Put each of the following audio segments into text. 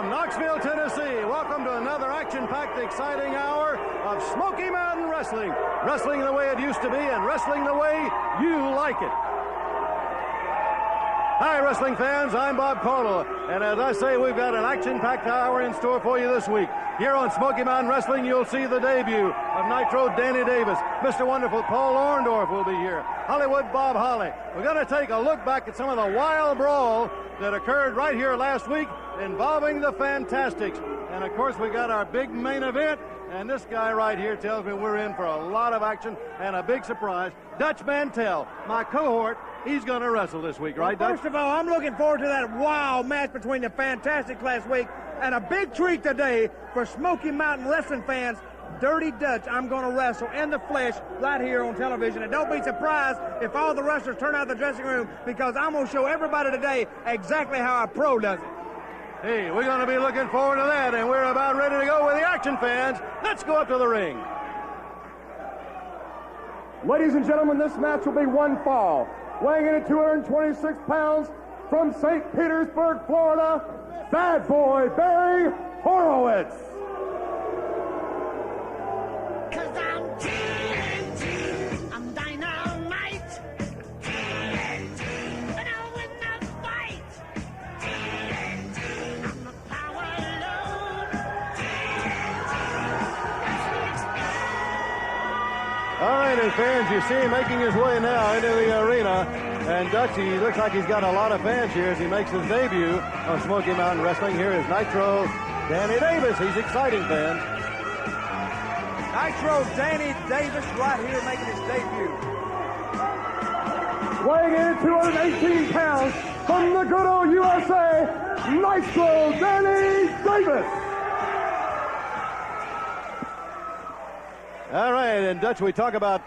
from Knoxville, Tennessee. Welcome to another action-packed, exciting hour of Smoky Mountain Wrestling. Wrestling the way it used to be and wrestling the way you like it. Hi, wrestling fans. I'm Bob Caudle. And as I say, we've got an action-packed hour in store for you this week. Here on Smoky Mountain Wrestling, you'll see the debut of Nitro Danny Davis. Mr. Wonderful Paul Orndorff will be here. Hollywood Bob Holly. We're going to take a look back at some of the wild brawl that occurred right here last week involving the Fantastics. And, of course, we got our big main event. And this guy right here tells me we're in for a lot of action and a big surprise. Dutch Mantell, my cohort, he's going to wrestle this week, right, Dutch? First of all, I'm looking forward to that wow match between the Fantastics last week. And a big treat today for Smoky Mountain wrestling fans. Dirty Dutch, I'm going to wrestle in the flesh right here on television. And don't be surprised if all the wrestlers turn out of the dressing room, because I'm going to show everybody today exactly how a pro does it. Hey, we're going to be looking forward to that, and we're about ready to go with the action, fans. Let's go up to the ring. Ladies and gentlemen, this match will be one fall. Weighing in at 226 pounds from St. Petersburg, Florida, Bad Boy Barry Horowitz. Cause I'm TNT, I'm dynamite. TNT, and I'll win the fight. TNT, I'm the power load. TNT, All right, and fans, you see him making his way now into the arena. And Dutch, he looks like he's got a lot of fans here as he makes his debut on Smoky Mountain Wrestling. Here is Nitro Danny Davis. He's exciting, fans. Nitro Danny Davis right here making his debut. Weighing in at 218 pounds from the good old USA, Nitro Danny Davis. All right, and Dutch, we talk about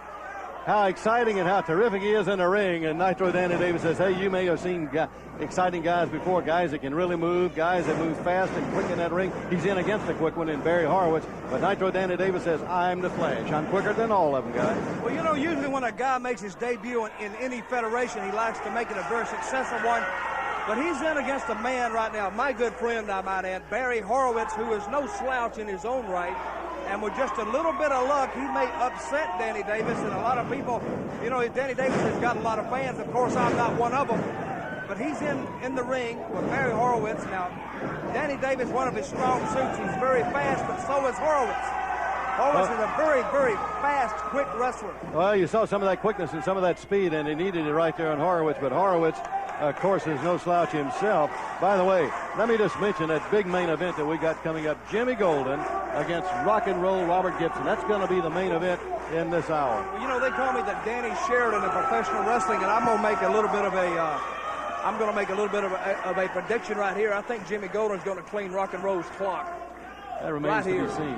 how exciting and how terrific he is in the ring. And Nitro Danny Davis says, hey, you may have seen exciting guys before, guys that can really move, guys that move fast and quick in that ring. He's in against the quick one in Barry Horowitz. But Nitro Danny Davis says, I'm the Flash. I'm quicker than all of them, guys. Well, you know, usually when a guy makes his debut in any federation, he likes to make it a very successful one. But he's in against a man right now, my good friend, I might add, Barry Horowitz, who is no slouch in his own right. And with just a little bit of luck, he may upset Danny Davis. And a lot of people, you know, Danny Davis has got a lot of fans. Of course, I'm not one of them. But he's in the ring with Barry Horowitz. Now, Danny Davis, one of his strong suits, he's very fast, but so is Horowitz. Horowitz is a very, very fast, quick wrestler. Well, you saw some of that quickness and some of that speed, and he needed it right there on Horowitz. But Horowitz, of course, is no slouch himself. By the way, let me just mention that big main event that we got coming up, Jimmy Golden against Rock and Roll Robert Gibson. That's going to be the main event in this hour. Well, you know, they call me the Danny Sheridan of professional wrestling, and I'm going to make a little bit of a prediction right here. I think Jimmy Golden's going to clean Rock and Roll's clock. That remains to be seen.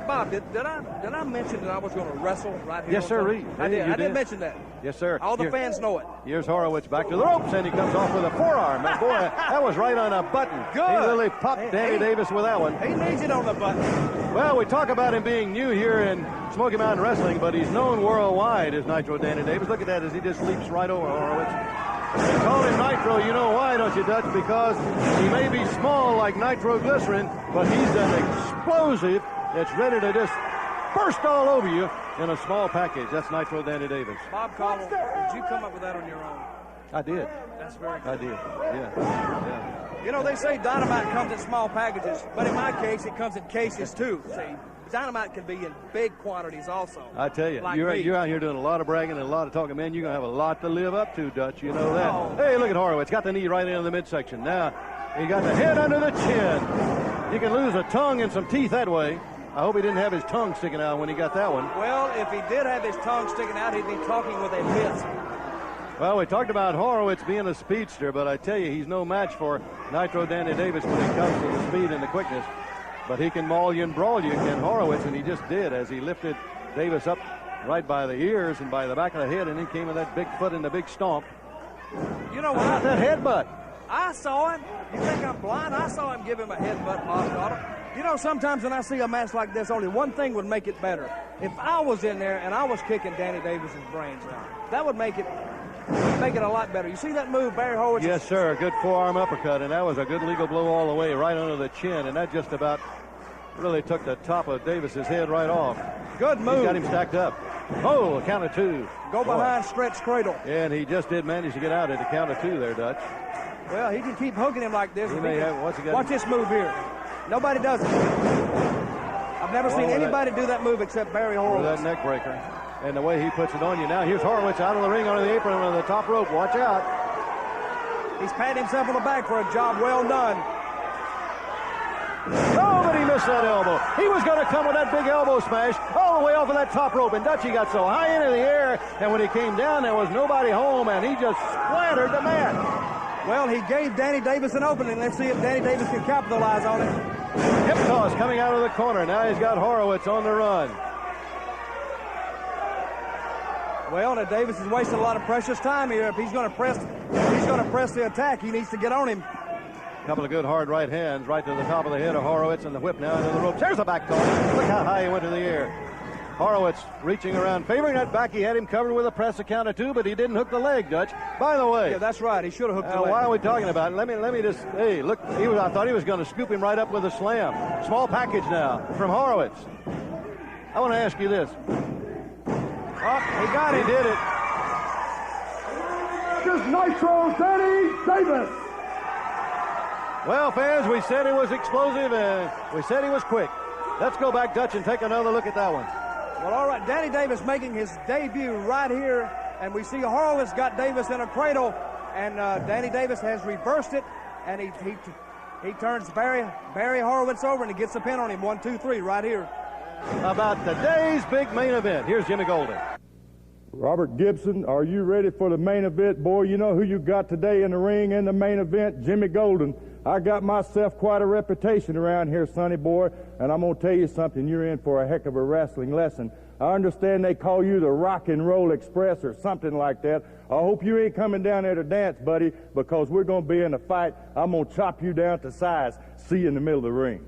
Bob, did I mention that I was going to wrestle right here? Yes, sir, Reed. I did mention that. Yes, sir. All the fans know it. Here's Horowitz back to the ropes, and he comes off with a forearm. And boy, that was right on a button. Good. He really popped Danny Davis with that one. He needs it on the button. Well, we talk about him being new here in Smoky Mountain Wrestling, but he's known worldwide as Nitro Danny Davis. Look at that as he just leaps right over Horowitz. They call him Nitro, you know why, don't you, Dutch? Because he may be small like nitroglycerin, but he's an explosive that's ready to just burst all over you in a small package. That's Nitro Danny Davis. Bob Caudle, did you come up with that on your own? I did. That's very good. I did, yeah. You know, they say dynamite comes in small packages, but in my case, it comes in cases, too. See, dynamite can be in big quantities also. I tell you, like you're out here doing a lot of bragging and a lot of talking. Man, you're going to have a lot to live up to, Dutch. You know that. Oh. Hey, look at Horowitz. Got the knee right into the midsection. Now, he got the head under the chin. You can lose a tongue and some teeth that way. I hope he didn't have his tongue sticking out when he got that one. Well, if he did have his tongue sticking out, he'd be talking with a lisp. Well, we talked about Horowitz being a speedster, but I tell you, he's no match for Nitro Danny Davis when it comes to the speed and the quickness. But he can maul you and brawl you, Ken Horowitz, and he just did as he lifted Davis up right by the ears and by the back of the head, and then came with that big foot and the big stomp. You know what? How about that headbutt? I saw him. You think I'm blind? I saw him give him a headbutt, Bob Caudle. You know, sometimes when I see a match like this, only one thing would make it better. If I was in there and I was kicking Danny Davis's brains out, that would make it make it a lot better. You see that move, Barry Horowitz? Yes, sir. Good forearm uppercut, and that was a good legal blow all the way, right under the chin, and that just about really took the top of Davis's head right off. Good move. He's got him stacked up. Oh, a count of 2. Go behind, stretch cradle. And he just did manage to get out at the count of 2 there, Dutch. Well, he can keep hooking him like this. He may have, what's he got? Watch this move here. Nobody does it. I've never seen anybody do that move except Barry Horowitz. That neck breaker. And the way he puts it on you. Now here's Horowitz out of the ring onto the apron on the top rope. Watch out. He's patting himself on the back for a job well done. Oh, but he missed that elbow. He was going to come with that big elbow smash all the way off of that top rope. And Dutchie got so high into the air, and when he came down, there was nobody home, and he just splattered the mat. Well, he gave Danny Davis an opening. Let's see if Danny Davis can capitalize on it. Hip toss coming out of the corner. Now he's got Horowitz on the run. Well, now Davis is wasting a lot of precious time here. If he's going to press the attack, he needs to get on him. Couple of good hard right hands right to the top of the head of Horowitz, and the whip now into the ropes. There's a back toss. Look how high he went to the air. Horowitz reaching around, favoring that back. He had him covered with a press, a count of 2, but he didn't hook the leg, Dutch. By the way. Yeah, that's right. He should have hooked the leg. Why are we talking about it? Let me just, hey, look, I thought he was going to scoop him right up with a slam. Small package now from Horowitz. I want to ask you this. Oh, he got it. He did it. Here's Nitro Danny Davis. Well, fans, we said he was explosive, and we said he was quick. Let's go back, Dutch, and take another look at that one. Well, all right, Danny Davis making his debut right here, and we see Horowitz got Davis in a cradle, and Danny Davis has reversed it, and he turns Barry Horowitz over, and he gets a pin on him. 1, 2, 3, right here. About today's big main event. Here's Jimmy Golden. Robert Gibson, are you ready for the main event? Boy, you know who you got today in the ring in the main event? Jimmy Golden. I got myself quite a reputation around here, sonny boy, and I'm going to tell you something. You're in for a heck of a wrestling lesson. I understand they call you the Rock and Roll Express or something like that. I hope you ain't coming down there to dance, buddy, because we're going to be in a fight. I'm going to chop you down to size. See you in the middle of the ring.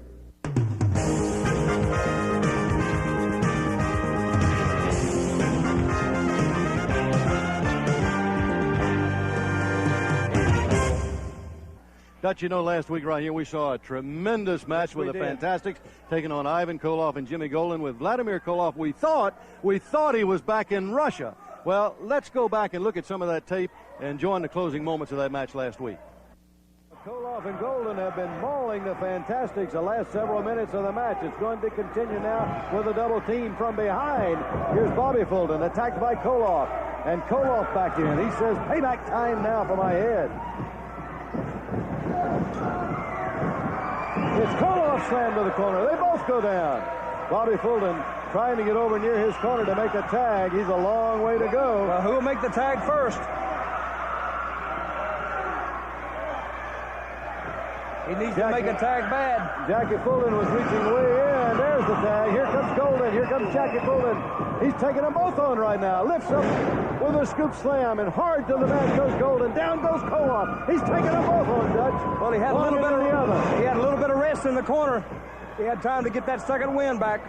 Dutch, you know, last week right here we saw a tremendous match with the Fantastics taking on Ivan Koloff and Jimmy Golden. With Vladimir Koloff, we thought he was back in Russia. Well, let's go back and look at some of that tape and join the closing moments of that match last week. Koloff and Golden have been mauling the Fantastics the last several minutes of the match. It's going to continue now with a double team from behind. Here's Bobby Fulton attacked by Koloff, and Koloff back in. He says, payback time now for my head. It's Koloff slammed to the corner. They both go down. Bobby Fulton trying to get over near his corner to make a tag. He's a long way to go. Well, who will make the tag first? He needs to make a tag bad. Jackie Fulton was reaching way in. There's the tag. Here comes Golden. Here comes Jackie Fulton. He's taking them both on right now. Lifts up with a scoop slam, and hard to the mat goes Golden. Down goes Koloff. He's taking them both on, Dutch. Well, he had a little bit of rest in the corner. He had time to get that second win back.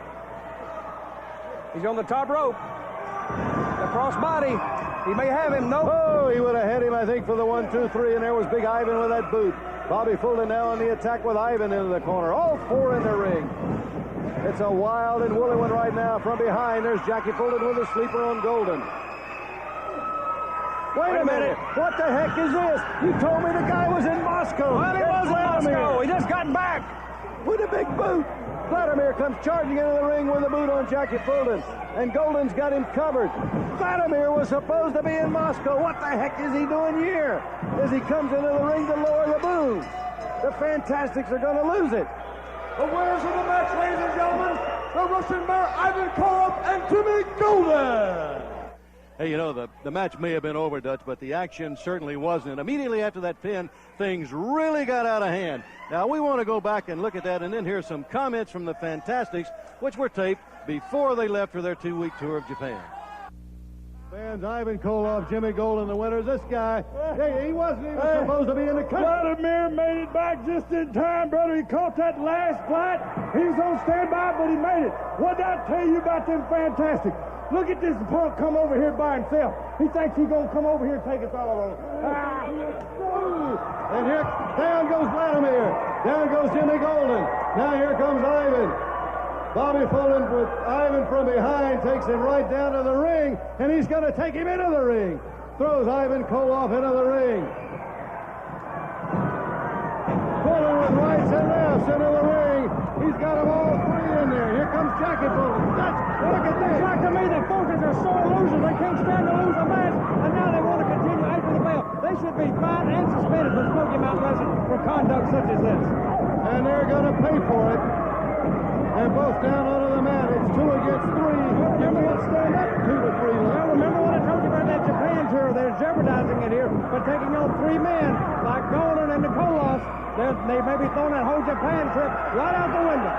He's on the top rope. The crossbody. He may have him. Nope. Oh, he would have had him, I think, for the 1, 2, 3, and there was Big Ivan with that boot. Bobby Fulton now on the attack with Ivan into the corner. All four in the ring. It's a wild and woolly one right now. From behind, there's Jackie Fulton with a sleeper on Golden. Wait a minute. What the heck is this? You told me the guy was in Moscow. Well, he was in Moscow. He just got back. With a big boot. Vladimir comes charging into the ring with a boot on Jackie Fulton. And Golden's got him covered. Vladimir was supposed to be in Moscow. What the heck is he doing here? As he comes into the ring to lower the boot. The Fantastics are going to lose it. The winners of the match, ladies and gentlemen, the Russian Bear, Ivan Koloff and Jimmy Golden. Hey, you know, the match may have been over, Dutch, but the action certainly wasn't. Immediately after that pin, things really got out of hand. Now, we want to go back and look at that and then hear some comments from the Fantastics, which were taped before they left for their 2-week tour of Japan. Fans, Ivan Koloff, Jimmy Golden, the winners. This guy, he wasn't even supposed to be in the country. Vladimir made it back just in time, brother. He caught that last flight. He was on standby, but he made it. What did I tell you about them Fantastics? Look at this punk come over here by himself. He thinks he's going to come over here and take us all on. And here, down goes Vladimir. Down goes Jimmy Golden. Now here comes Ivan. Bobby Fulton with Ivan from behind takes him right down to the ring, and he's going to take him into the ring. Throws Ivan Koloff into the ring. Fulton with rights and lefts into the ring. He's got them all three in there. Here comes Jackie Fulton. Look at this. It's like to me that Fultons are sore losers. They can't stand to lose a match, and now they want to continue after the bell. They should be fined and suspended for Smoky Mountain Wrestling for conduct such as this. And they're going to pay for it. They're both down onto the mat. It's 2 against 3. Jimmy will stand up 2 to 3 left. Well, remember what I told you about that Japan tour? They're jeopardizing it here by taking on 3 men like Golden and the Koloffs. They may be throwing that whole Japan trip right out the window.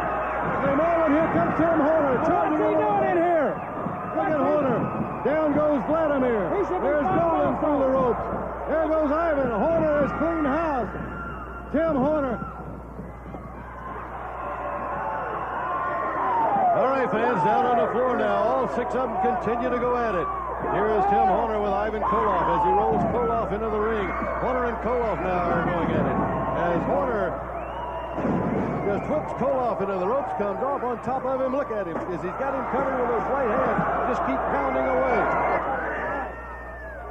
And over here comes Tim Horner. What's he doing in here? Look at Horner. Down goes Vladimir. There's Golden through the ropes. There goes Ivan. Horner has cleaned house. Tim Horner. All right, fans, down on the floor now. All 6 of them continue to go at it. Here is Tim Horner with Ivan Koloff as he rolls Koloff into the ring. Horner and Koloff now are going at it. As Horner just whips Koloff into the ropes, comes off on top of him. Look at him, as he's got him covered with his right hand. Just keep pounding away.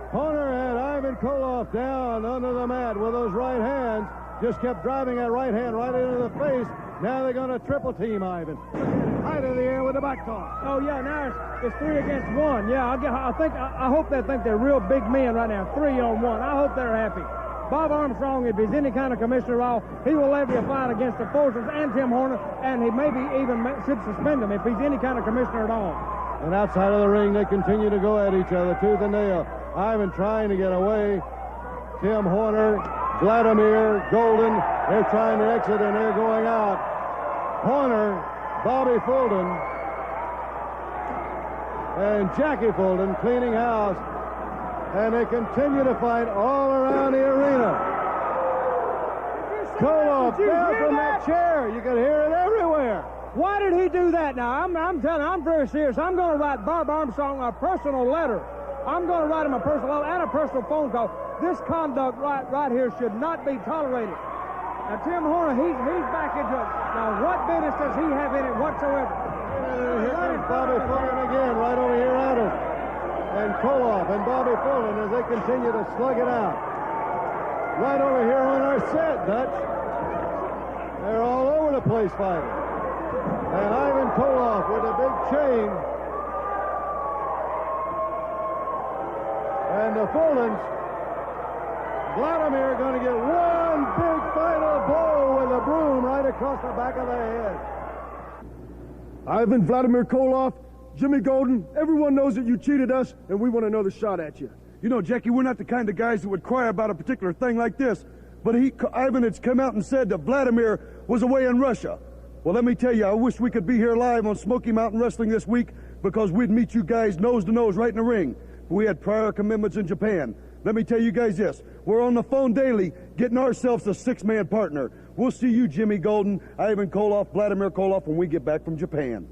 Horner had Ivan Koloff down under the mat with those right hands. Just kept driving that right hand right into the face. Now they're going to triple team Ivan. Height of the air with the back toss. Oh yeah, now it's 3 against 1. Yeah, I hope they think they're real big men right now. 3 on 1. I hope they're happy. Bob Armstrong, if he's any kind of commissioner at all, he will levy a fine against the Fultons and Tim Horner, and he maybe even should suspend him if he's any kind of commissioner at all. And outside of the ring, they continue to go at each other, tooth and nail. Ivan trying to get away. Tim Horner, Vladimir, Golden, they're trying to exit and they're going out. Horner, Bobby Fulton, and Jackie Fulton cleaning house. And they continue to fight all around the arena. Koloff down from that chair. You can hear it everywhere. Why did he do that now? I'm telling you, I'm very serious. I'm going to write Bob Armstrong a personal letter. I'm going to write him a personal letter and a personal phone call. This conduct right here should not be tolerated. Now, Tim Horner, he's back into it. Now, what business does he have in it whatsoever? Here comes Bobby Fulton again, right over here at us. And Koloff and Bobby Fulton as they continue to slug it out. Right over here on our set, Dutch. They're all over the place fighting. And Ivan Koloff with a big chain. And the Fultons, Vladimir going to get one big final blow with a broom right across the back of the head. Ivan Vladimir Koloff, Jimmy Golden, everyone knows that you cheated us, and we want another shot at you. You know, Jackie, we're not the kind of guys that would cry about a particular thing like this, but Ivan has come out and said that Vladimir was away in Russia. Well, let me tell you, I wish we could be here live on Smoky Mountain Wrestling this week because we'd meet you guys nose to nose right in the ring. We had prior commitments in Japan. Let me tell you guys this. We're on the phone daily getting ourselves a 6-man partner. We'll see you, Jimmy Golden, Ivan Koloff, Vladimir Koloff, when we get back from Japan.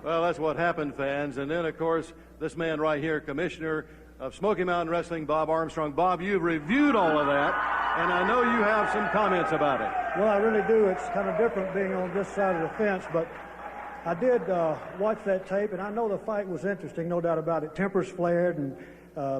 Well, that's what happened, fans. And then, of course, this man right here, Commissioner of Smoky Mountain Wrestling, Bob Armstrong. Bob, you've reviewed all of that, and I know you have some comments about it. Well, I really do. It's kind of different being on this side of the fence, but I did watch that tape, and I know the fight was interesting, no doubt about it. Tempers flared, and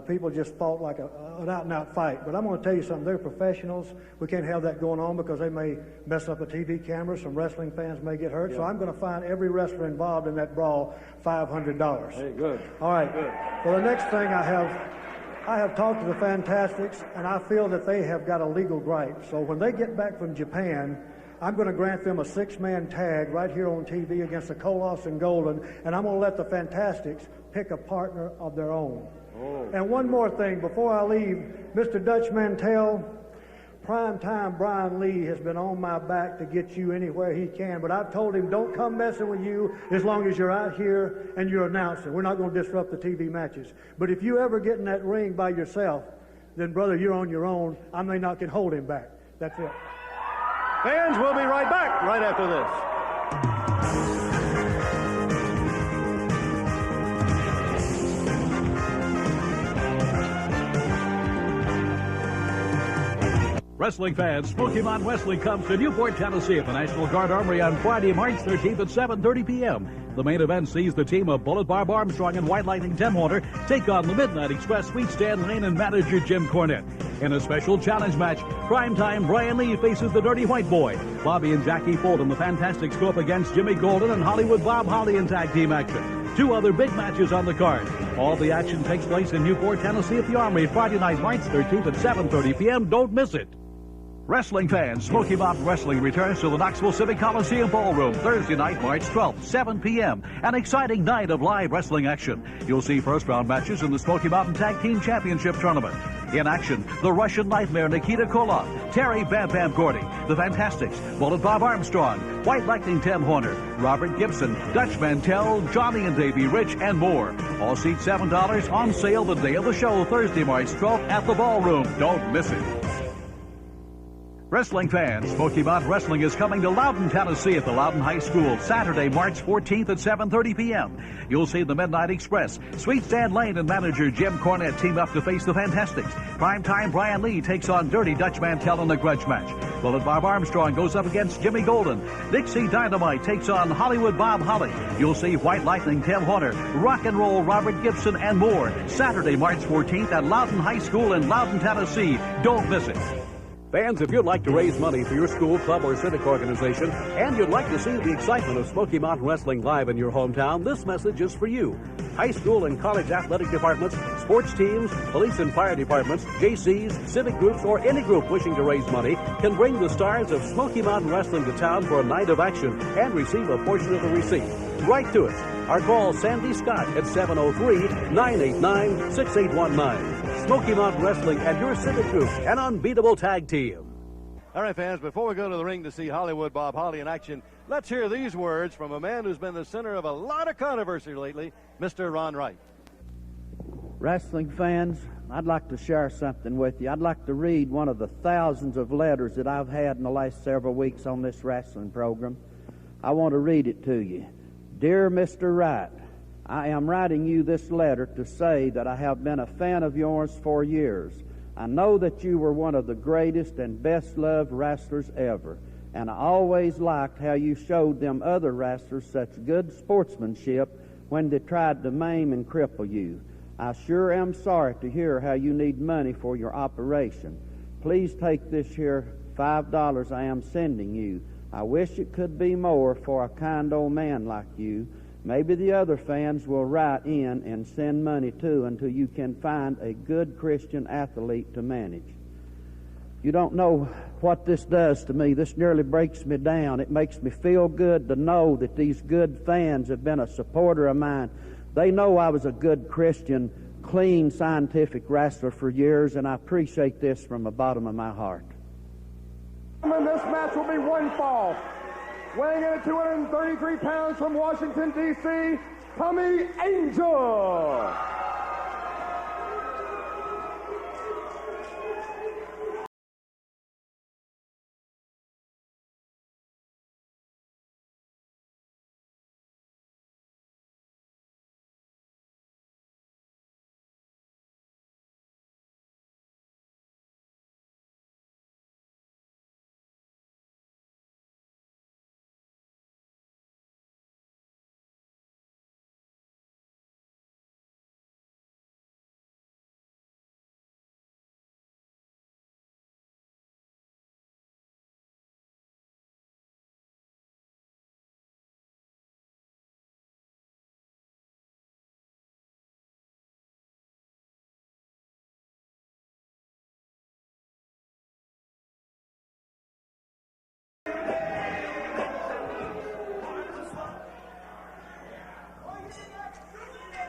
people just fought like an out-and-out fight. But I'm going to tell you something. They're professionals. We can't have that going on because they may mess up a TV camera. Some wrestling fans may get hurt. Yeah. So I'm going to fine every wrestler involved in that brawl $500. Hey, good. All right. Good. Well, the next thing I have talked to the Fantastics, and I feel that they have got a legal gripe. So when they get back from Japan, I'm going to grant them a 6-man tag right here on TV against the Koloffs and Golden, and I'm going to let the Fantastics pick a partner of their own. Oh. And one more thing before I leave, Mr. Dutch Mantell, primetime Brian Lee has been on my back to get you anywhere he can, but I've told him don't come messing with you as long as you're out here and you're announcing. We're not going to disrupt the TV matches. But if you ever get in that ring by yourself, then brother, you're on your own. I may not can hold him back. That's it. Fans, we'll be right back right after this. Wrestling fans, Smoky Mountain Wrestling comes to Newport, Tennessee at the National Guard Armory on Friday, March 13th at 7:30 p.m. The main event sees the team of Bullet Barb Armstrong and White Lightning Tim Horner take on the Midnight Express Sweet Stan Lane and manager Jim Cornette. In a special challenge match, primetime Brian Lee faces the Dirty White Boy. Bobby and Jackie Fulton, the Fantastics, go up against Jimmy Golden and Hollywood Bob Holly in tag team action. 2 other big matches on the card. All the action takes place in Newport, Tennessee at the Armory Friday night, March 13th at 7:30 p.m. Don't miss it. Wrestling fans, Smoky Mountain Wrestling returns to the Knoxville Civic Coliseum Ballroom Thursday night, March 12th, 7 p.m. An exciting night of live wrestling action. You'll see first-round matches in the Smoky Mountain Tag Team Championship Tournament. In action, the Russian Nightmare Nikita Koloff, Terry Bam Bam Gordy, the Fantastics, Bullet Bob Armstrong, White Lightning Tim Horner, Robert Gibson, Dutch Mantell, Johnny and Davey Rich, and more. All seats $7 on sale the day of the show, Thursday, March 12th at the Ballroom. Don't miss it. Wrestling fans, Smoky Mountain Wrestling is coming to Loudon, Tennessee at the Loudon High School Saturday, March 14th at 7:30 p.m. You'll see the Midnight Express, Sweet Stan Lane and manager Jim Cornette team up to face the Fantastics. Primetime Brian Lee takes on Dirty Dutch Mantell in a grudge match. Bullet Bob Armstrong goes up against Jimmy Golden. Dixie Dynamite takes on Hollywood Bob Holly. You'll see White Lightning Tim Horner, Rock and Roll Robert Gibson, and more. Saturday, March 14th at Loudon High School in Loudon, Tennessee. Don't miss it. Fans, if you'd like to raise money for your school, club, or civic organization, and you'd like to see the excitement of Smoky Mountain Wrestling live in your hometown, this message is for you. High school and college athletic departments, sports teams, police and fire departments, JCs, civic groups, or any group wishing to raise money can bring the stars of Smoky Mountain Wrestling to town for a night of action and receive a portion of the receipt. Write to us or call Sandy Scott at 703-989-6819. Smoky Mountain Wrestling and your civic group, an unbeatable tag team. All right, fans, before we go to the ring to see Hollywood Bob Holly in action, let's hear these words from a man who's been the center of a lot of controversy lately, Mr. Ron Wright. Wrestling fans, I'd like to share something with you. I'd like to read one of the thousands of letters that I've had in the last several weeks on this wrestling program. I want to read it to you. Dear Mr. Wright, I am writing you this letter to say that I have been a fan of yours for years. I know that you were one of the greatest and best-loved wrestlers ever, and I always liked how you showed them other wrestlers such good sportsmanship when they tried to maim and cripple you. I sure am sorry to hear how you need money for your operation. Please take this here $5 I am sending you. I wish it could be more for a kind old man like you. Maybe the other fans will write in and send money too until you can find a good Christian athlete to manage. You don't know what this does to me. This nearly breaks me down. It makes me feel good to know that these good fans have been a supporter of mine. They know I was a good Christian, clean, scientific wrestler for years, and I appreciate this from the bottom of my heart. This match will be one fall. Weighing in at 233 pounds from Washington, D.C., Tommy Angel.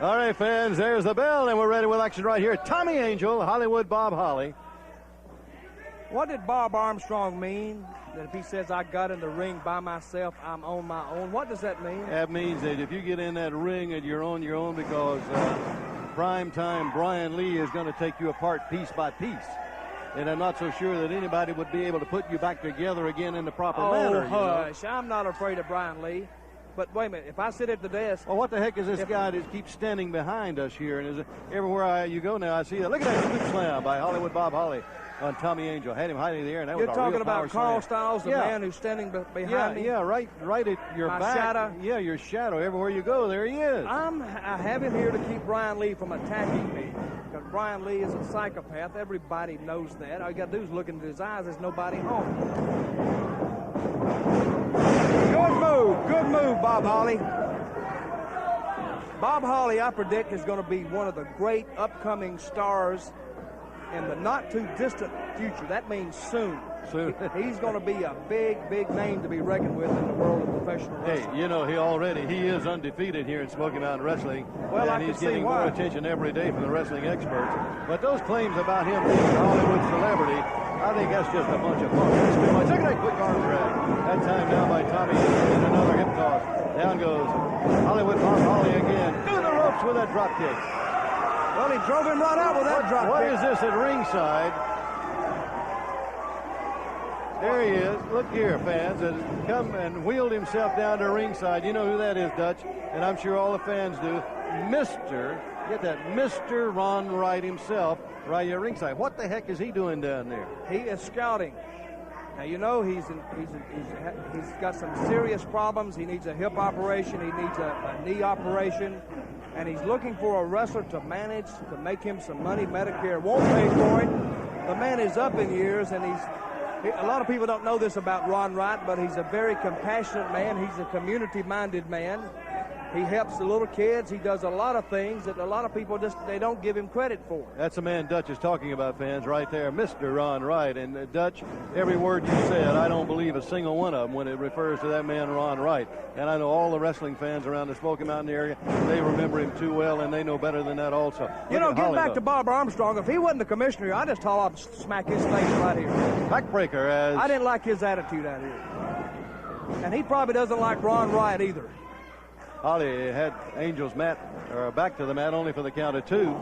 All right, fans, there's the bell, and we're ready with action right here. Tommy Angel, Hollywood Bob Holly. What did Bob Armstrong mean? That if he says I got in the ring by myself, I'm on my own. What does that mean? That means that if you get in that ring and you're on your own, because prime time Brian Lee is going to take you apart piece by piece. And I'm not so sure that anybody would be able to put you back together again in the proper manner. Oh, hush. I'm not afraid of Brian Lee. But wait a minute, if I sit at the desk... Well, what the heck is this guy that keeps standing behind us here? And everywhere you go now, I see that. Look at that scoop slam by Hollywood Bob Holly. on Tommy Angel. Had him hiding in the air, and that You're was a talking real about power Carl slam. Styles, the man who's standing behind me? Yeah, right at your My back. shadow. Yeah, your shadow. Everywhere you go, there he is. I have him here to keep Brian Lee from attacking me. Because Brian Lee is a psychopath. Everybody knows that. All you got to do is look into his eyes. There's nobody home. Good move, Bob Holly. Bob Holly, I predict, is going to be one of the great upcoming stars in the not-too-distant future. That means soon. He's going to be a big name to be reckoned with in the world of professional wrestling. Hey, you know, he is undefeated here in Smoky Mountain Wrestling. Well, and I he's can see getting why. more attention every day from the wrestling experts. But those claims about him being a Hollywood celebrity, I think that's just a bunch of fun. That's too much. Look at that quick arm drag. That time down by Tommy and another hip toss. Down goes Hollywood Bob Holly again. Through the ropes with that drop kick. Well, he drove him right out with that drop kick. What is this at ringside? There he is. Look here, fans. Has come and wheeled himself down to ringside. You know who that is, Dutch, and I'm sure all the fans do. Mr. Ron Wright himself, right here ringside. What the heck is he doing down there? He is scouting. Now, you know he's got some serious problems. He needs a hip operation. He needs a knee operation. And he's looking for a wrestler to manage, to make him some money. Medicare won't pay for it. The man is up in years, and a lot of people don't know this about Ron Wright, but he's a very compassionate man. He's a community-minded man. He helps the little kids. He does a lot of things that a lot of people they don't give him credit for. That's the man Dutch is talking about, fans, right there, Mr. Ron Wright. And Dutch, every word you said, I don't believe a single one of them when it refers to that man, Ron Wright. And I know all the wrestling fans around the Smoky Mountain area, they remember him too well, and they know better than that also. You know, getting back to Bob Armstrong, if he wasn't the commissioner, I'd just haul up and smack his face right here. Backbreaker as... I didn't like his attitude out here. And he probably doesn't like Ron Wright either. Holly had Angel's back to the mat only for the count of 2.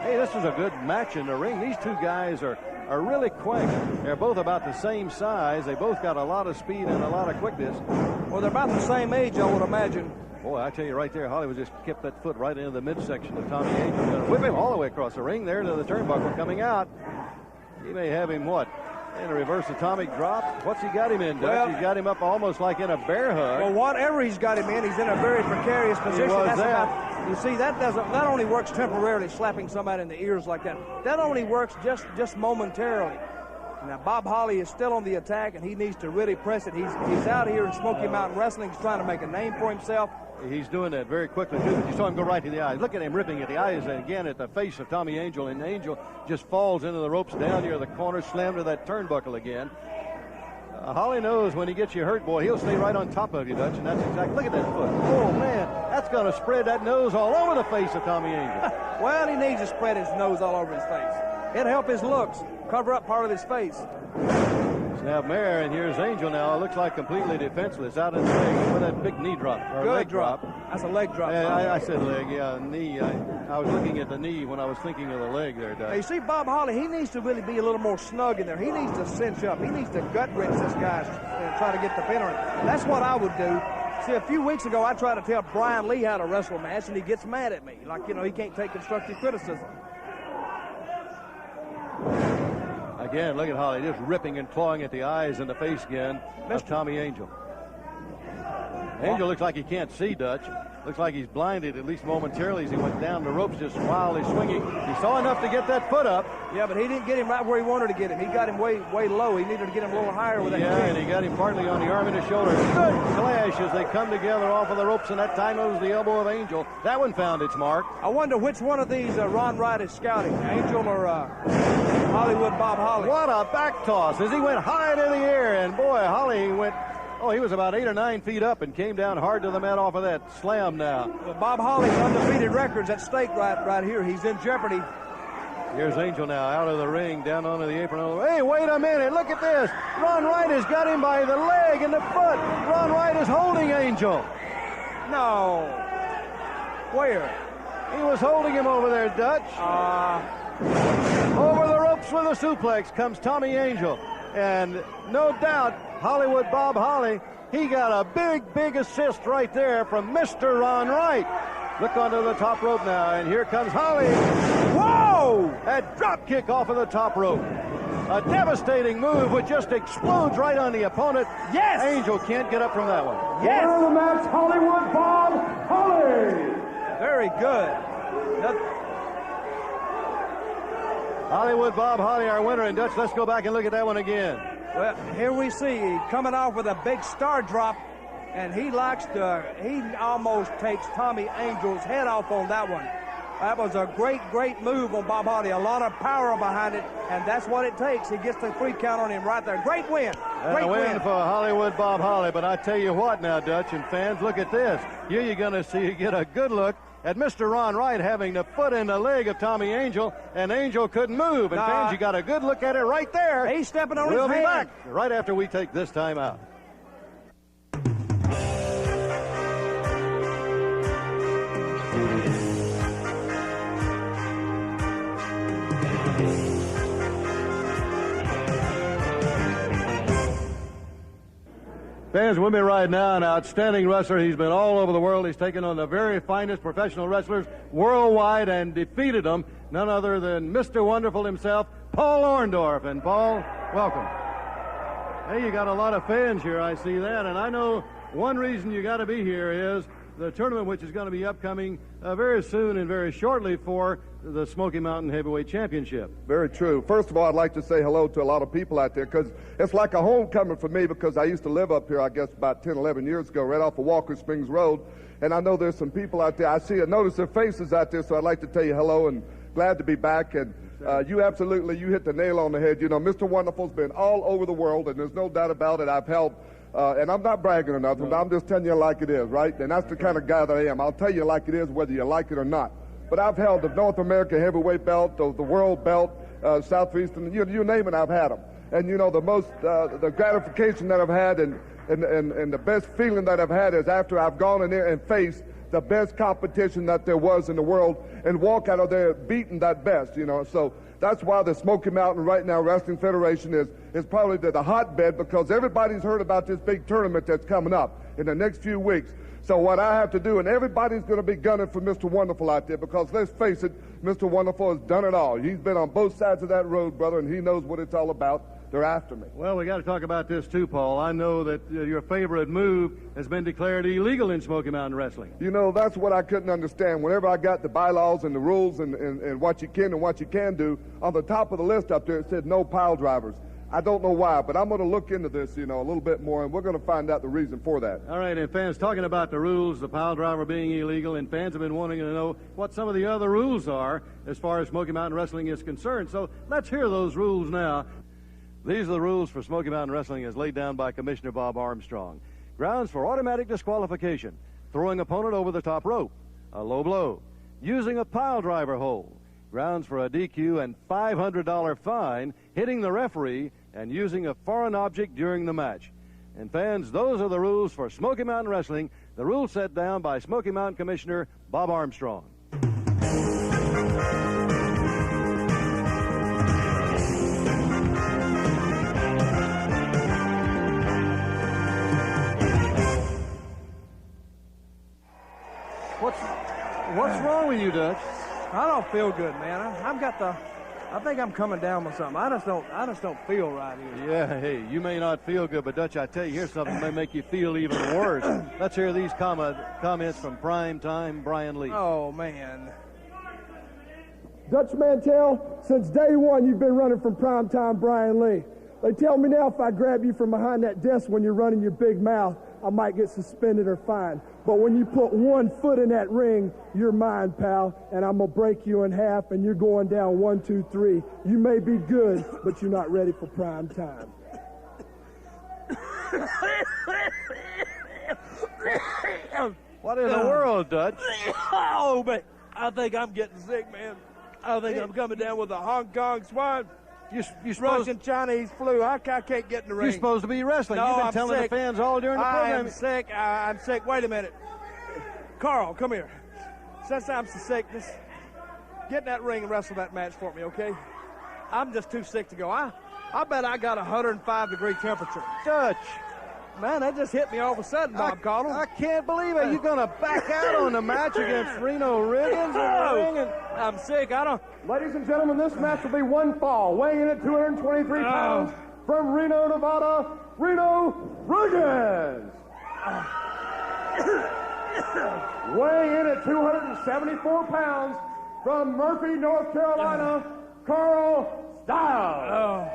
Hey, this is a good match in the ring. These two guys are really quick. They're both about the same size. They both got a lot of speed and a lot of quickness. Well, they're about the same age, I would imagine. Boy, I tell you right there, Hollywood just kept that foot right into the midsection of Tommy Angel. Going to whip him all the way across the ring there to the turnbuckle coming out. He may have him, what? In a reverse atomic drop. What's he got him in, Dutch? Well, he's got him up almost like in a bear hug. Well, whatever he's got him in, he's in a very precarious position. You see, that only works temporarily, slapping somebody in the ears like that. That only works just momentarily. Now, Bob Holly is still on the attack, and he needs to really press it. He's out here in Smoky Mountain Wrestling. He's trying to make a name for himself. He's doing that very quickly, too. You saw him go right to the eyes. Look at him ripping at the eyes again at the face of Tommy Angel, and Angel just falls into the ropes down near the corner, slammed to that turnbuckle again. Holly knows when he gets you hurt, boy, he'll stay right on top of you, Dutch, and that's exactly... Look at that foot. Oh, man, that's going to spread that nose all over the face of Tommy Angel. Well, he needs to spread his nose all over his face. It'll help his looks, cover up part of his face. Snap mare, and here's Angel now. It looks like completely defenseless out in the ring with that big knee drop. Or Good leg drop. That's a leg drop. I said leg, yeah, knee. I was looking at the knee when I was thinking of the leg there, Dutch. Now, you see, Bob Holly, he needs to really be a little more snug in there. He needs to cinch up. He needs to gut wrench this guy and try to get the pin on him. That's what I would do. See, a few weeks ago, I tried to tell Brian Lee how to wrestle a match, and he gets mad at me. Like, you know, he can't take constructive criticism. Again, look at Holly just ripping and clawing at the eyes and the face again of Tommy Angel. Angel looks like he can't see, Dutch. Looks like he's blinded, at least momentarily, as he went down the ropes just wildly swinging. He saw enough to get that foot up. Yeah, but he didn't get him right where he wanted to get him. He got him way low. He needed to get him a little higher with that kick. And he got him partly on the arm and the shoulder. Good clash as they come together off of the ropes, and that time it was the elbow of Angel. That one found its mark. I wonder which one of these Ron Wright is scouting, Angel or Hollywood Bob Holly. What a back toss as he went high to the air, and boy, Holly went... Oh, he was about 8 or 9 feet up and came down hard to the mat off of that slam now. Well, Bob Holly's undefeated records at stake right here. He's in jeopardy. Here's Angel now out of the ring, down onto the apron. Hey, wait a minute. Look at this. Ron Wright has got him by the leg and the foot. Ron Wright is holding Angel. No. Where? He was holding him over there, Dutch. Over the ropes with a suplex comes Tommy Angel. And no doubt, Hollywood Bob Holly, he got a big assist right there from Mr. Ron Wright. Look onto the top rope now, and here comes Holly. Whoa! A drop kick off of the top rope. A devastating move which just explodes right on the opponent. Yes! Angel can't get up from that one. Yes! Winner of the match, Hollywood Bob Holly. Very good. Hollywood Bob Holly, our winner. And Dutch, let's go back and look at that one again. Well, here we see coming off with a big star drop, and he almost takes Tommy Angel's head off on that one. That was a great move on Bob Hardy. A lot of power behind it, and that's what it takes. He gets the 3 count on him right there. Great win. Great win win for Hollywood Bob Holly. But I tell you what now, Dutch and fans, look at this. Here you're going to get a good look at Mr. Ron Wright having the foot in the leg of Tommy Angel, and Angel couldn't move. And fans, you got a good look at it right there. He's stepping on his hand. We'll be back hand. right after we take this time out. Fans, with me right now, an outstanding wrestler. He's been all over the world. He's taken on the very finest professional wrestlers worldwide and defeated them. None other than Mr. Wonderful himself, Paul Orndorff. And Paul, welcome. Hey, you got a lot of fans here, I see that. And I know one reason you got to be here is the tournament, which is going to be upcoming very soon and very shortly for the Smoky Mountain Heavyweight Championship. Very true. First of all, I'd like to say hello to a lot of people out there, because it's like a homecoming for me, because I used to live up here, I guess, about 10, 11 years ago, right off of Walker Springs Road. And I know there's some people out there. I notice their faces out there, so I'd like to tell you hello and glad to be back. And you hit the nail on the head. You know, Mr. Wonderful's been all over the world, and there's no doubt about it. I've held, and I'm not bragging or nothing, but I'm just telling you like it is, right? And that's the kind of guy that I am. I'll tell you like it is, whether you like it or not. But I've held the North American heavyweight belt, the world belt, Southeastern, you name it, I've had them. And you know, the gratification that I've had and the best feeling that I've had is after I've gone in there and faced the best competition that there was in the world and walk out of there beating that best, you know. So that's why the Smoky Mountain right now Wrestling Federation is probably the hotbed, because everybody's heard about this big tournament that's coming up in the next few weeks. So what I have to do, and everybody's going to be gunning for Mr. Wonderful out there, because let's face it, Mr. Wonderful has done it all. He's been on both sides of that road, brother, and he knows what it's all about. They're after me. Well, we got to talk about this too, Paul. I know that your favorite move has been declared illegal in Smoky Mountain Wrestling. You know, that's what I couldn't understand. Whenever I got the bylaws and the rules and what you can and what you can do, on the top of the list up there it said no pile drivers. I don't know why, but I'm going to look into this, you know, a little bit more, and we're going to find out the reason for that. All right, and fans, talking about the rules, the pile driver being illegal, and fans have been wanting to know what some of the other rules are as far as Smoky Mountain Wrestling is concerned. So let's hear those rules now. These are the rules for Smoky Mountain Wrestling as laid down by Commissioner Bob Armstrong. Grounds for automatic disqualification: throwing opponent over the top rope, a low blow, using a pile driver hold. Grounds for a DQ and $500 fine, hitting the referee, and using a foreign object during the match. And fans, those are the rules for Smoky Mountain Wrestling, the rules set down by Smoky Mountain Commissioner Bob Armstrong. What's wrong with you, Dutch? I don't feel good, man. I think I'm coming down with something. I just don't feel right here. Yeah, hey, you may not feel good, but Dutch, I tell you, here's something that may make you feel even worse. Let's hear these comments from Prime Time Brian Lee. Oh, man. Dutch Mantell, since day one you've been running from Primetime Brian Lee. They tell me now if I grab you from behind that desk when you're running your big mouth, I might get suspended or fined. But when you put 1 foot in that ring, you're mine, pal, and I'm going to break you in half, and you're going down 1, 2, 3. You may be good, but you're not ready for prime time. What in the world, Dutch? Oh, man. I think I'm getting sick, man. I think I'm coming down with a Hong Kong swine. You Russian Chinese flu. I can't get in the ring. You're supposed to be wrestling. No, You've been I'm telling sick. the fans all during the program. I'm sick. I'm sick. Wait a minute. Carl, come here. Since I'm so sick, just get in that ring and wrestle that match for me, okay? I'm just too sick to go. I bet I got 105-degree temperature. Dutch, Man, that just hit me all of a sudden, Bob Caudle. I can't believe it. You're going to back out on the match against Reno Riggins in the ring? And I'm sick. I don't. Ladies and gentlemen, this match will be one fall. Weighing in at 223 pounds from Reno, Nevada, Reno Riggins. Weighing in at 274 pounds from Murphy, North Carolina, Carl Styles.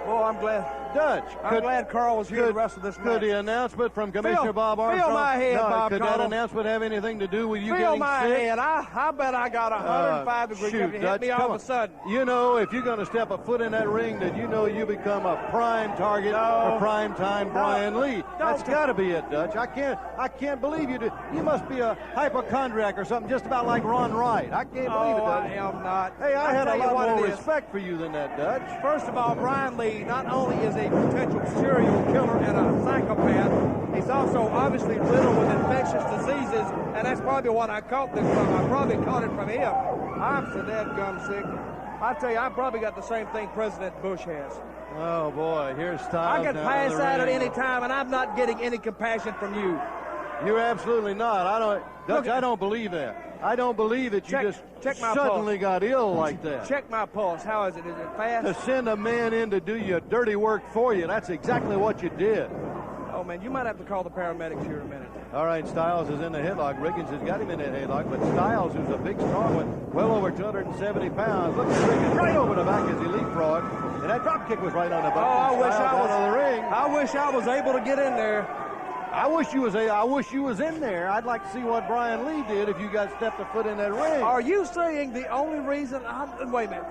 Boy, I'm glad. Dutch. I'm glad Carl was here the rest of this match. Could the announcement from Commissioner Bob Armstrong? Feel my head, Bob Could Caudle. that announcement have anything to do with you Feel getting my sick? head. I bet I got 105 degrees. Shoot, It Dutch, hit me all come of a sudden. You know, if you're going to step a foot in that ring, that you know you become a prime target for prime time Brian Lee. That's got to be it, Dutch. I can't believe you do. You must be a hypochondriac or something, just about like Ron Wright. I can't believe it, Dutch. I am not. Hey, I had a tell you lot what more it is. respect for you than that, Dutch. First of all, Brian Lee not only is a potential serial killer and a psychopath, he's also obviously riddled with infectious diseases, and that's probably what I caught this from. I probably caught it from him. I'm so gum sick. I tell you, I probably got the same thing President Bush has. Oh, boy, here's Styles. I can down pass in the out at ring. any time, and I'm not getting any compassion from you. You're absolutely not. Dutch, I don't believe that. I don't believe that you check my suddenly got ill like that. Check my pulse. How is it? Is it fast? To send a man in to do your dirty work for you, that's exactly what you did. Oh, man, you might have to call the paramedics here in a minute. All right, Styles is in the headlock. Riggins has got him in that headlock, but Styles, who's a big, strong one, well over 270 pounds, look at Riggins right over the back as he leapfrogged, and that drop kick was right on the button. I wish I was out of the ring. I wish I was able to get in there. I wish you was in there. I'd like to see what Brian Lee did if you guys stepped a foot in that ring. Are you saying the only reason wait a minute.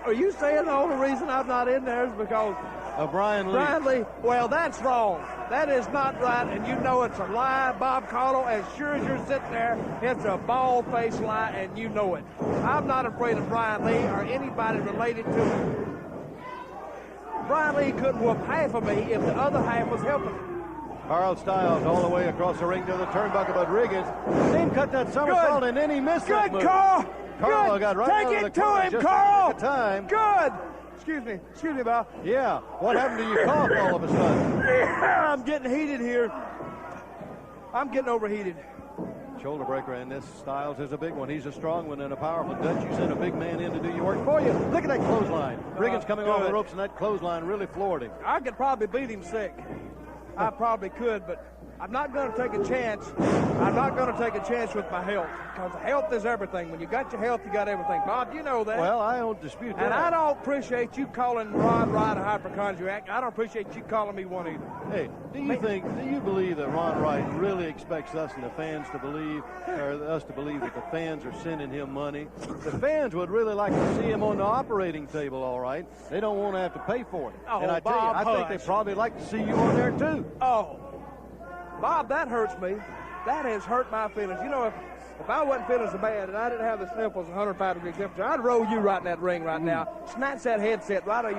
Are you saying the only reason I'm not in there is because of Brian Lee? Brian Lee? Well, that's wrong. That is not right, and you know it's a lie, Bob Caudle. As sure as you're sitting there, it's a bald-faced lie, and you know it. I'm not afraid of Brian Lee or anybody related to him. Brian Lee couldn't whoop half of me if the other half was helping him. Carl Styles all the way across the ring to the turnbuckle, but Riggins same cut that somersault and then he missed that move. Good, Carl. Carl Good. got right Take out of it the to corner him, just Carl. at the time. Good. Excuse me, Bob. Yeah. What happened to your cough all of a sudden? I'm getting heated here. I'm getting overheated. Shoulder breaker, and this Styles is a big one. He's a strong one and a powerful Dutch. You sent a big man in to do your work for you. Look at that clothesline. Riggins coming off the ropes, and that clothesline really floored him. I could probably beat him sick. I probably could, but I'm not going to take a chance. I'm not going to take a chance with my health, because health is everything. When you got your health, you got everything. Bob, you know that. Well, I don't dispute that. And I don't appreciate you calling Ron Wright a hypochondriac. I don't appreciate you calling me one either. Hey, do you believe that Ron Wright really expects us and the fans to believe, or us to believe that the fans are sending him money? The fans would really like to see him on the operating table, all right. They don't want to have to pay for it. Oh, and I tell you, I think they probably like to see you on there too. Oh, Bob, that hurts me. That has hurt my feelings. You know, if I wasn't feeling so bad and I didn't have the sniffles, 105 degree temperature, I'd roll you right in that ring right now, snatch that headset right out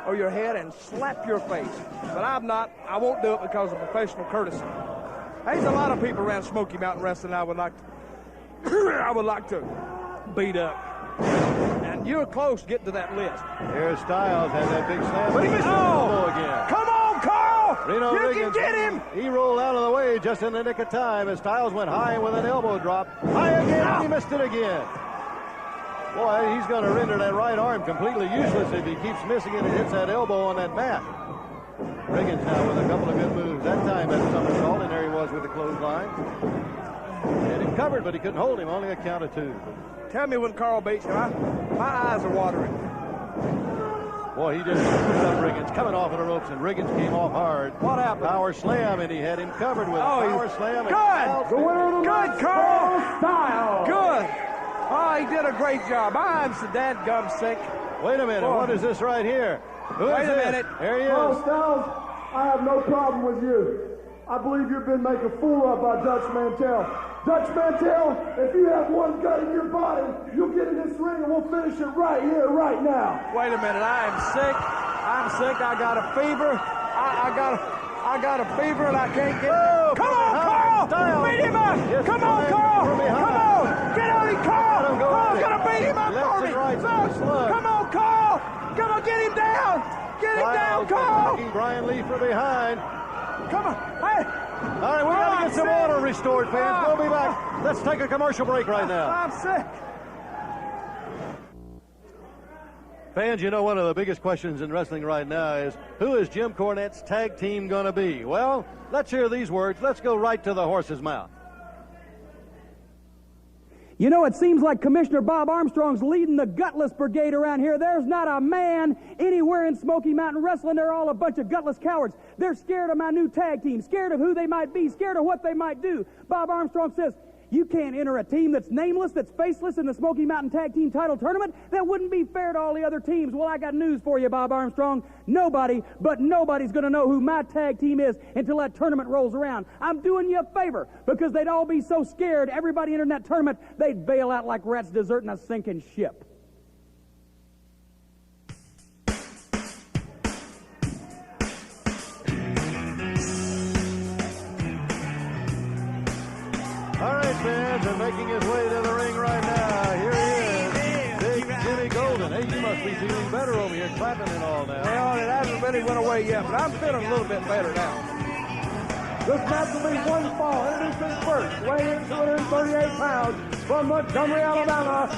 of your head and slap your face. But I'm not. I won't do it because of professional courtesy. There's a lot of people around Smoky Mountain Wrestling I would like to beat up. And you're close getting to that list. Here's Styles, has that big slam, but he missed the elbow again. Come on, Carl! Reno You Riggins, can get him! He rolled out of the way just in the nick of time as Styles went high with an elbow drop. High again, and he missed it again. Boy, he's going to render that right arm completely useless if he keeps missing it and hits that elbow on that mat. Riggins now with a couple of good moves. That time at somersault, and there he was with the clothesline. Had him covered, but he couldn't hold him, only a count of two. Tell me when Carl beats you. My eyes are watering. Boy, he just screwed up Riggins, coming off of the ropes, and Riggins came off hard. What happened? Power slam, and he had him covered with a power slam. Good! The winner of the Good, Carl! Styles. Good! Oh, he did a great job. I'm so dadgum sick. Wait a minute, what is this right here? Who is Wait a this? minute. There he Carl is. Styles, I have no problem with you. I believe you've been making a fool of by Dutch Mantell. Dutch Mantell, if you have one gut in your body, you'll get in this ring and we'll finish it right here, right now. Wait a minute. I am sick. I'm sick. I got a fever. I got a fever and I can't get. Oh, Come on, Carl! Styles. Beat him up! Yes, Come on, Styles, Carl! from behind. Come on! Get on him, Carl! Let him go Carl's at it. gonna beat him up Left for and me! right, Look. slug. Come on, Carl! Come on, get him down! Get him down, Carl! Knocking Brian Lee from behind. Come on, hey! All right, we got to get some order restored, fans. We'll be back. Let's take a commercial break right now. I'm sick. Fans, you know one of the biggest questions in wrestling right now is, who is Jim Cornette's tag team going to be? Well, let's hear these words. Let's go right to the horse's mouth. You know, it seems like Commissioner Bob Armstrong's leading the gutless brigade around here. There's not a man anywhere in Smoky Mountain Wrestling. They're all a bunch of gutless cowards. They're scared of my new tag team, scared of who they might be, scared of what they might do. Bob Armstrong says, you can't enter a team that's nameless, that's faceless in the Smoky Mountain Tag Team Title Tournament. That wouldn't be fair to all the other teams. Well, I got news for you, Bob Armstrong. Nobody, but nobody's going to know who my tag team is until that tournament rolls around. I'm doing you a favor because they'd all be so scared, everybody entering that tournament, they'd bail out like rats deserting a sinking ship. All right, fans, and making his way to the ring right now. Here he is, Big Jimmy Golden. Hey, you must be feeling better over here, clapping and all now. Well, it hasn't really went away yet, but I'm feeling a little bit better now. This match will be one fall. Introducing first, weighing in 238 pounds from Montgomery, Alabama,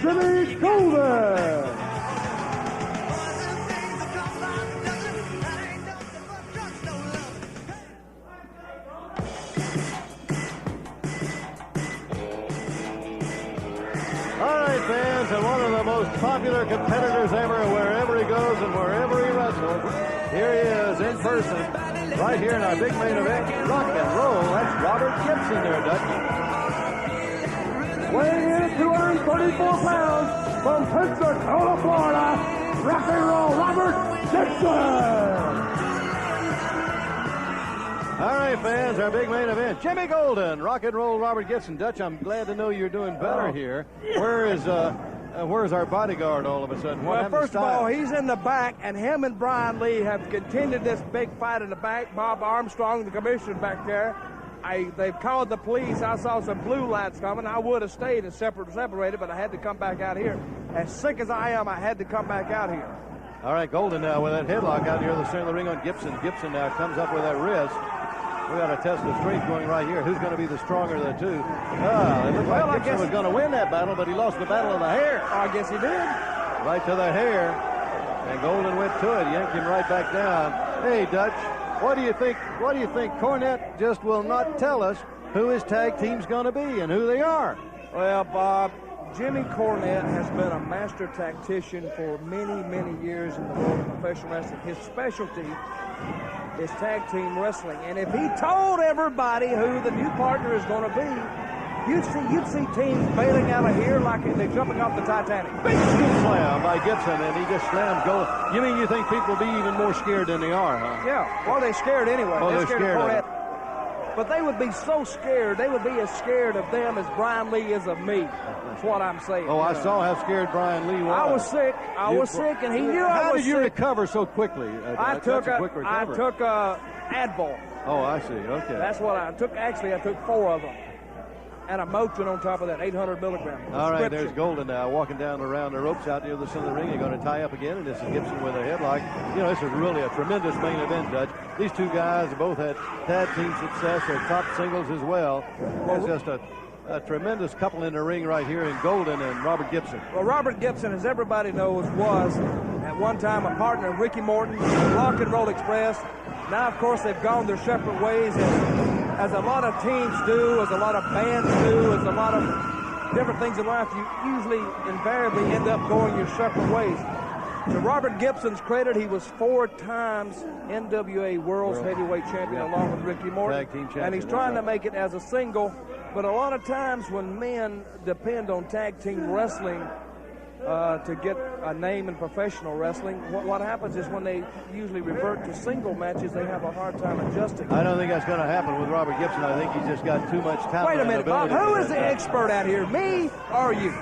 Jimmy Golden. Fans, and one of the most popular competitors ever, wherever he goes and wherever he wrestles. Here he is in person, right here in our big main event, rock and roll. That's Robert Gibson there, Dutch. Weighing in at 234 pounds from Pensacola, Florida, rock and roll Robert Gibson. All right, fans, our big main event, Jimmy Golden, rock and roll Robert Gibson. Dutch, I'm glad to know you're doing better here. Where's our bodyguard all of a sudden? Well, first of all, he's in the back, and him and Brian Lee have continued this big fight in the back. Bob Armstrong, the commissioner back there, they've called the police. I saw some blue lights coming. I would have stayed and separated, but I had to come back out here. As sick as I am, I had to come back out here. All right, Golden now with that headlock out near the center of the ring on Gibson. Gibson now comes up with that wrist. We got a test of strength going right here. Who's going to be the stronger of the two? It looked like Gibson was going to win that battle, but he lost the battle of the hair. I guess he did. Right to the hair. And Golden went to it, yanked him right back down. Hey, Dutch, what do you think? What do you think? Cornette just will not tell us who his tag team's going to be and who they are. Well, Bob, Jimmy Cornette has been a master tactician for many, many years in the world of professional wrestling. His specialty is tag team wrestling, and if he told everybody who the new partner is going to be, you'd see teams bailing out of here like they're jumping off the Titanic. Big slam by Gibson, and he just slammed Golden. You mean you think people will be even more scared than they are, huh? Yeah, well, they're scared anyway. Oh, they're scared of Cornette. But they would be so scared, they would be as scared of them as Brian Lee is of me. That's what I'm saying. Oh, I saw how scared Brian Lee was. I was sick. I was sick, and he knew I was sick. How did you recover so quickly? I took Advil. Oh, I see. Okay. That's what I took. Actually, I took 4 of them. And a Motrin on top of that, 800 milligrams. All right, there's Golden now walking down around the ropes out near the center of the ring. They're going to tie up again, and this is Gibson with a headlock. You know, this is really a tremendous main event, Dutch. These two guys both had tag team success. They're top singles as well. It's just a tremendous couple in the ring right here in Golden and Robert Gibson. Well, Robert Gibson, as everybody knows, was at one time a partner of Ricky Morton, Rock and Roll Express. Now, of course, they've gone their separate ways, as a lot of teams do, as a lot of bands do, as a lot of different things in life. You usually, invariably, end up going your separate ways. To Robert Gibson's credit, he was 4 times NWA World's Heavyweight Champion along with Ricky Morton. Tag team champion, and he's trying to make it as a single. But a lot of times when men depend on tag team wrestling to get a name in professional wrestling, what happens is when they usually revert to single matches, they have a hard time adjusting. I don't think that's going to happen with Robert Gibson. I think he's just got too much talent. Wait a minute, Bob. Who is the expert out here, me or you?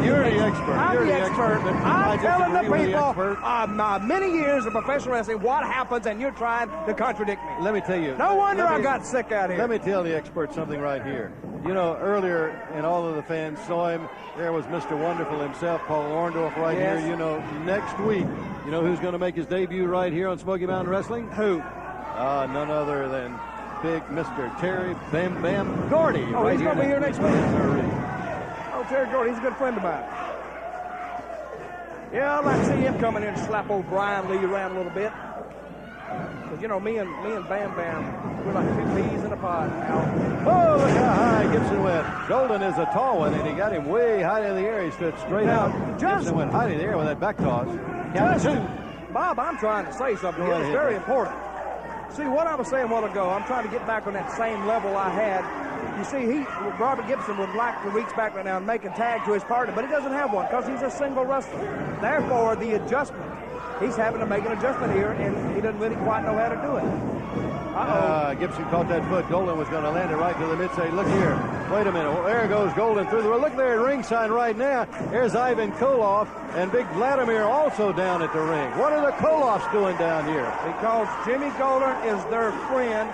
You're the expert. I'm the expert. I'm telling the people the many years of professional wrestling what happens, and you're trying to contradict me. Let me tell you. No wonder I got sick out here. Let me tell the expert something right here. You know, earlier, and all of the fans saw him, there was Mr. Wonderful himself, Paul Orndorff, right Yes. here. You know, next week, you know who's going to make his debut right here on Smoky Mountain Wrestling? Who? None other than big Mr. Terry Bam Bam Gordy. Oh, right he's going to be here next week. Yes, Oh, Terry Gordy, he's a good friend of mine. Yeah, I'd like to see him coming in and slap old Brian Lee around a little bit. Because, you know, me and Bam Bam, we're like two peas in a pod now. Oh, look how high Gibson went. Golden is a tall one, and he got him way high in the air. He stood straight Now, out. just- Gibson went high in the air with that back toss. Count two. Bob, I'm trying to say something. Go It's ahead. very important. See, what I was saying a while ago, I'm trying to get back on that same level I had. You see, Robert Gibson would like to reach back right now and make a tag to his partner, but he doesn't have one because he's a single wrestler. Therefore, the adjustment, he's having to make an adjustment here, and he doesn't really quite know how to do it. Gibson caught that foot. Golden was going to land it right to the mid-say. Look here. Wait a minute. Well, there goes Golden through the road. Look there at ringside right now. There's Ivan Koloff and Big Vladimir also down at the ring. What are the Koloffs doing down here? Because Jimmy Golden is their friend,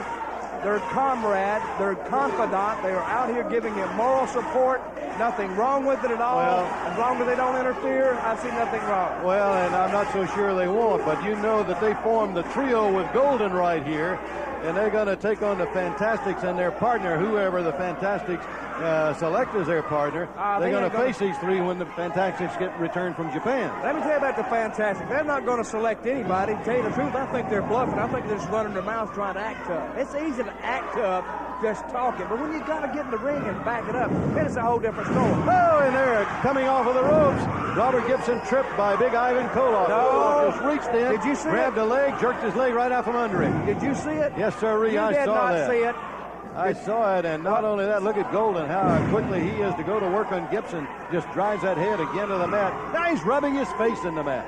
their comrade, their confidant. They are out here giving him moral support. Nothing wrong with it at all. Well, as long as they don't interfere, I see nothing wrong. Well, and I'm not so sure they won't, but you know that they formed the trio with Golden right here, and they're going to take on the Fantastics and their partner, whoever the Fantastics select as their partner. They're going to face these three when the Fantastics get returned from Japan. Let me tell you about the Fantastic. They're not going to select anybody. To tell you the truth, I think they're bluffing. I think they're just running their mouths trying to act tough. It's easy to act tough just talking, but when you got to get in the ring and back it up, then it's a whole different story. Oh, and there, coming off of the ropes, Robert Gibson tripped by Big Ivan Koloff. No. Koloff just reached in, Did you see grabbed it? a leg, jerked his leg right out from under him. Did you see it? Yes, sir, You I did saw not that. see it. I saw it, and not only that, look at Golden, how quickly he is to go to work on Gibson. Just drives that head again to the mat. Now he's rubbing his face in the mat.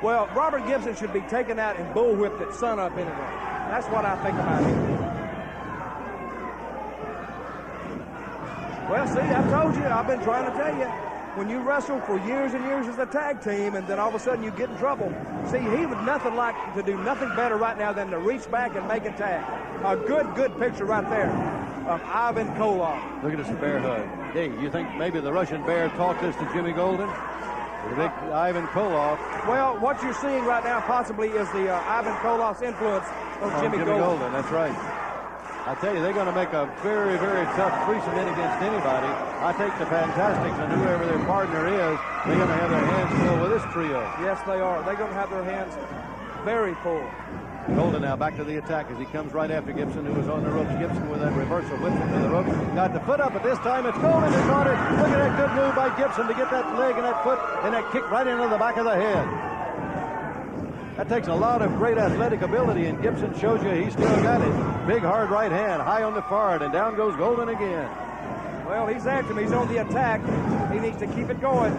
Well, Robert Gibson should be taken out and bullwhipped at sunup anyway. That's what I think about him. Well, see, I told you, I've been trying to tell you. When you wrestle for years and years as a tag team, and then all of a sudden you get in trouble. See, he would do nothing better right now than to reach back and make a tag. A good picture right there of Ivan Koloff. Look at this bear hug. Hey, you think maybe the Russian bear taught this to Jimmy Golden? The big Ivan Koloff. Well, what you're seeing right now possibly is the Ivan Koloff's influence on Jimmy Golden. That's right. I tell you, they're going to make a very, very tough threesome in against anybody. I think the Fantastics and whoever their partner is, they're going to have their hands full with this trio. Yes, they are. They're going to have their hands very full. Golden now back to the attack as he comes right after Gibson, who was on the ropes. Gibson with that reversal whips him to the ropes. Got the foot up, but this time it's Golden who caught it. Look at that good move by Gibson to get that leg and that foot and that kick right into the back of the head. That takes a lot of great athletic ability, and Gibson shows you he's still got it. Big hard right hand, high on the forward, and down goes Golden again. Well, he's after him. He's on the attack. He needs to keep it going.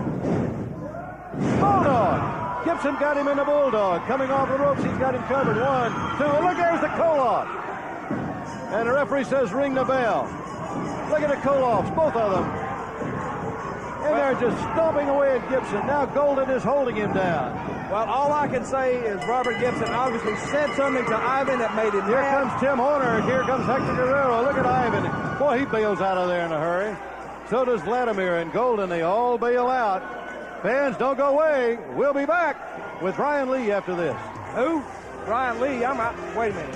Bulldog. Gibson got him in the Bulldog. Coming off the ropes, he's got him covered. 1, 2, and look, there's the Koloff. And the referee says ring the bell. Look at the Koloffs, both of them. And they're just stomping away at Gibson. Now Golden is holding him down. Well, all I can say is Robert Gibson obviously said something to Ivan that made him Here mad. comes Tim Horner, and here comes Hector Guerrero. Look at Ivan. Boy, he bails out of there in a hurry. So does Vladimir and Golden. They all bail out. Fans, don't go away. We'll be back with Ryan Lee after this. Who? Ryan Lee. I'm out. Wait a minute.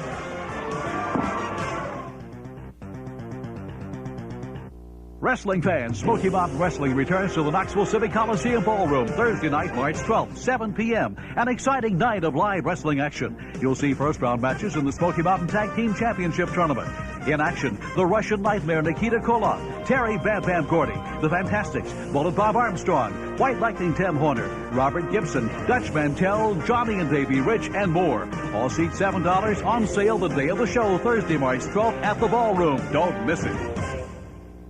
Wrestling fans, Smoky Mountain Wrestling returns to the Knoxville Civic Coliseum Ballroom Thursday night, March 12th, 7 p.m. An exciting night of live wrestling action. You'll see first-round matches in the Smoky Mountain Tag Team Championship Tournament. In action, the Russian Nightmare Nikita Koloff, Terry Bam Bam Gordy, the Fantastics, Bullet Bob Armstrong, White Lightning Tim Horner, Robert Gibson, Dutch Mantell, Johnny and Davey Rich, and more. All seats $7 on sale the day of the show, Thursday, March 12th at the Ballroom. Don't miss it.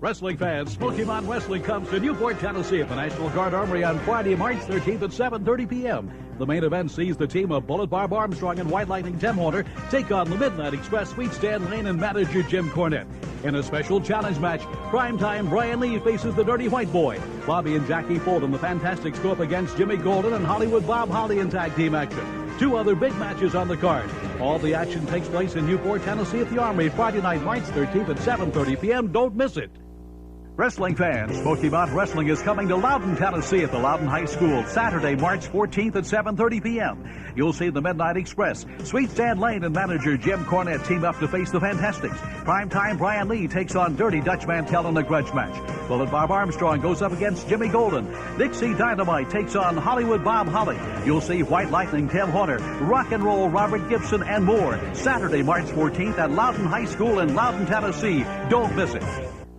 Wrestling fans, Smoky Mountain Wrestling comes to Newport, Tennessee at the National Guard Armory on Friday, March 13th at 7:30 p.m. The main event sees the team of Bullet Bob Armstrong and White Lightning Tim Horner take on the Midnight Express Sweet Stan Lane and manager Jim Cornette. In a special challenge match, primetime Brian Lee faces the Dirty White Boy. Bobby and Jackie Fulton, the Fantastics, go up against Jimmy Golden and Hollywood Bob Holly in tag team action. 2 other big matches on the card. All the action takes place in Newport, Tennessee at the Armory Friday night, March 13th at 7:30 p.m. Don't miss it. Wrestling fans, Smoky Mountain Wrestling is coming to Loudon, Tennessee at the Loudon High School Saturday, March 14th at 7:30 p.m. You'll see the Midnight Express. Sweet Stan Lane and manager Jim Cornette team up to face the Fantastics. Primetime Brian Lee takes on Dirty Dutch Mantel in a grudge match. Bullet Bob Armstrong goes up against Jimmy Golden. Dixie Dynamite takes on Hollywood Bob Holly. You'll see White Lightning Tim Horner, Rock and Roll Robert Gibson, and more. Saturday, March 14th at Loudon High School in Loudon, Tennessee. Don't miss it.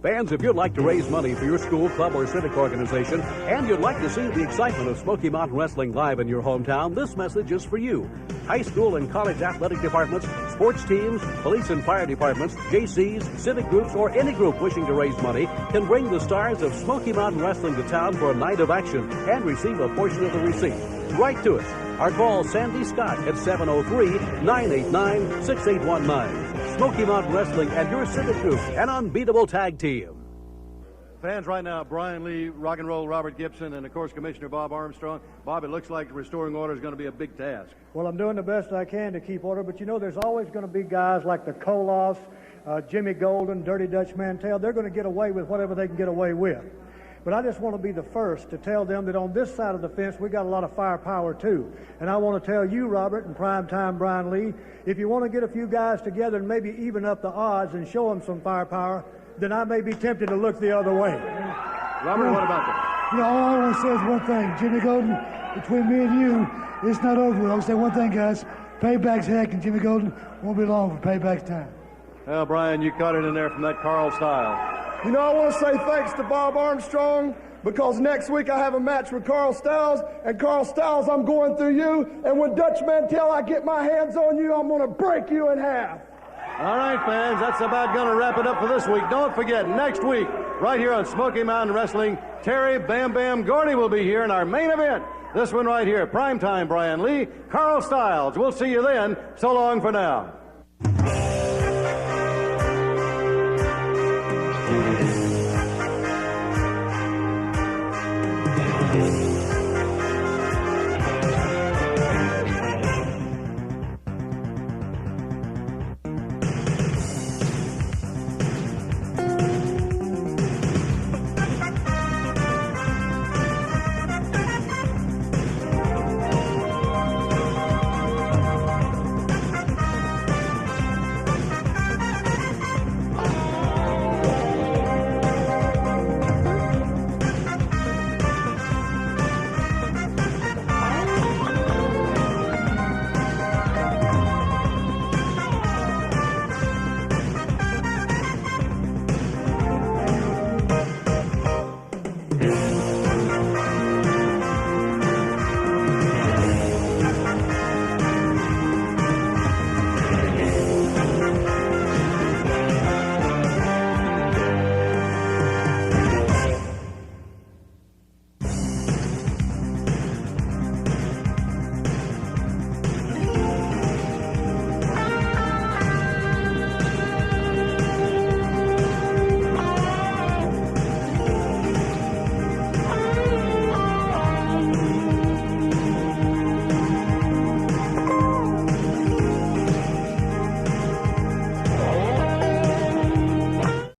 Fans, if you'd like to raise money for your school, club, or civic organization, and you'd like to see the excitement of Smoky Mountain Wrestling live in your hometown, this message is for you. High school and college athletic departments, sports teams, police and fire departments, JCs, civic groups, or any group wishing to raise money can bring the stars of Smoky Mountain Wrestling to town for a night of action and receive a portion of the receipt. Write to us or call Sandy Scott at 703-989-6819. Smoky Mountain Wrestling and your civic group, an unbeatable tag team. Fans right now, Brian Lee, Rock and Roll Robert Gibson, and of course Commissioner Bob Armstrong. Bob, it looks like restoring order is going to be a big task. Well, I'm doing the best I can to keep order, but you know there's always going to be guys like the Koloffs, Jimmy Golden, Dirty Dutch Mantel. They're going to get away with whatever they can get away with. But I just want to be the first to tell them that on this side of the fence, we got a lot of firepower, too. And I want to tell you, Robert, and Primetime Brian Lee, if you want to get a few guys together and maybe even up the odds and show them some firepower, then I may be tempted to look the other way. Robert, what about that? You know, all I want to say is one thing. Jimmy Golden, between me and you, it's not over with. I'll say one thing, guys. Payback's heck, and Jimmy Golden won't be long for payback's time. Well, Brian, you caught it in there from that Carl Style. You know, I want to say thanks to Bob Armstrong because next week I have a match with Carl Styles, and Carl Styles, I'm going through you, and when Dutch Mantel, I get my hands on you, I'm going to break you in half. All right, fans, that's about going to wrap it up for this week. Don't forget, next week, right here on Smoky Mountain Wrestling, Terry Bam Bam Gordy will be here in our main event. This one right here, Primetime Brian Lee, Carl Styles. We'll see you then. So long for now.